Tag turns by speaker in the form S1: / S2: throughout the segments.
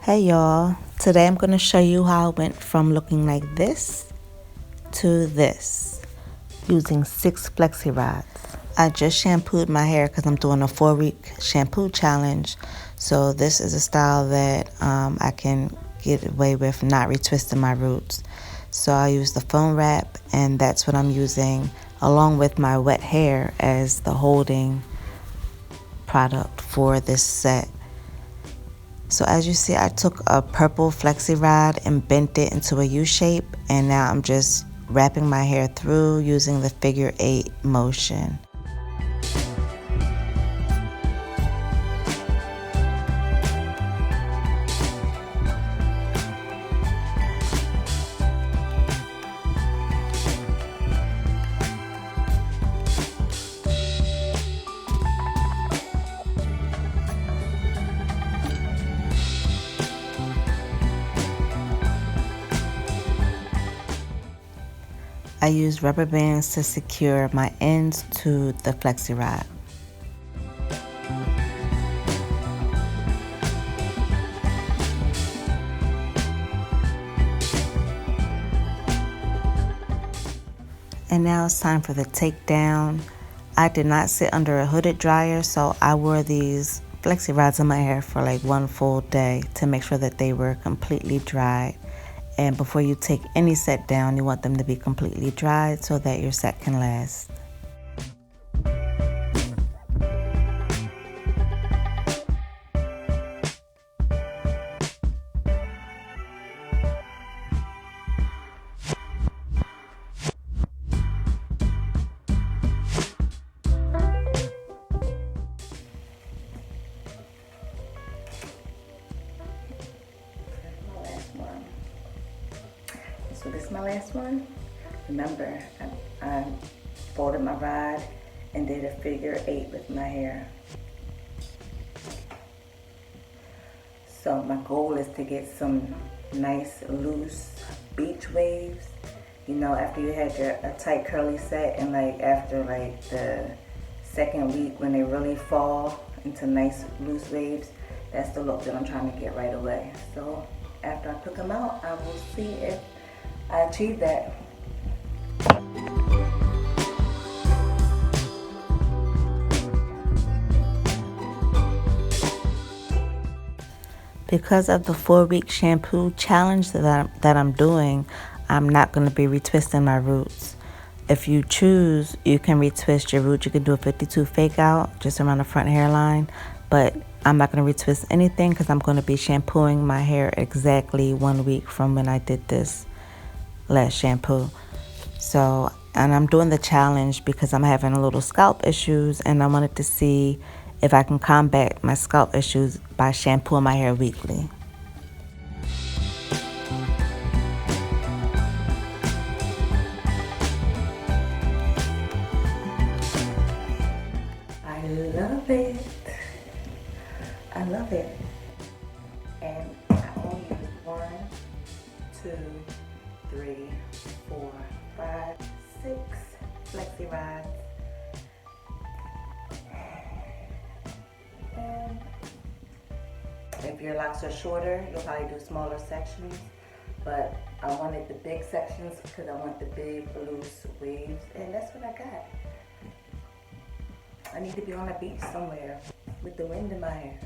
S1: Hey y'all, today I'm going to show you how I went from looking like this to this using 6 flexi rods. I just shampooed my hair because I'm doing a 4-week shampoo challenge. So this is a style that I can get away with not retwisting my roots. So I use the foam wrap, and that's what I'm using along with my wet hair as the holding product for this set. So as you see, I took a purple flexi rod and bent it into a U shape, and now I'm just wrapping my hair through using the figure 8 motion. I use rubber bands to secure my ends to the flexi rod. And now it's time for the takedown. I did not sit under a hooded dryer, so I wore these flexi rods in my hair for like 1 full day to make sure that they were completely dried. And before you take any set down, you want them to be completely dried so that your set can last.
S2: So this is my last one. Remember, I folded my rod and did a figure 8 with my hair. So my goal is to get some nice loose beach waves. You know, after you had a tight curly set, and like after like the 2nd week when they really fall into nice loose waves, that's the look that I'm trying to get right away. So after I cook them out, I will see if I achieved that.
S1: Because of the 4-week shampoo challenge that I'm doing, I'm not going to be retwisting my roots. If you choose, you can retwist your roots. You can do a 52 fake out just around the front hairline, but I'm not going to retwist anything because I'm going to be shampooing my hair exactly 1 week from when I did this last shampoo. So, and I'm doing the challenge because I'm having a little scalp issues, and I wanted to see if I can combat my scalp issues by shampooing my hair weekly.
S2: I love it. I love it. And I only use 1, 2, 3, 4, 5, 6 flexi rods. And if your locks are shorter, you'll probably do smaller sections. But I wanted the big sections because I want the big loose waves, and that's what I got. I need to be on a beach somewhere with the wind in my hair.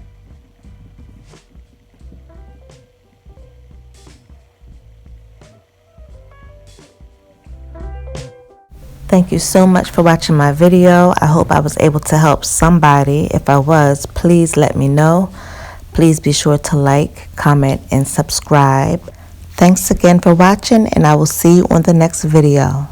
S1: Thank you so much for watching my video. I hope I was able to help somebody. If I was, please let me know. Please be sure to like, comment, and subscribe. Thanks again for watching, and I will see you on the next video.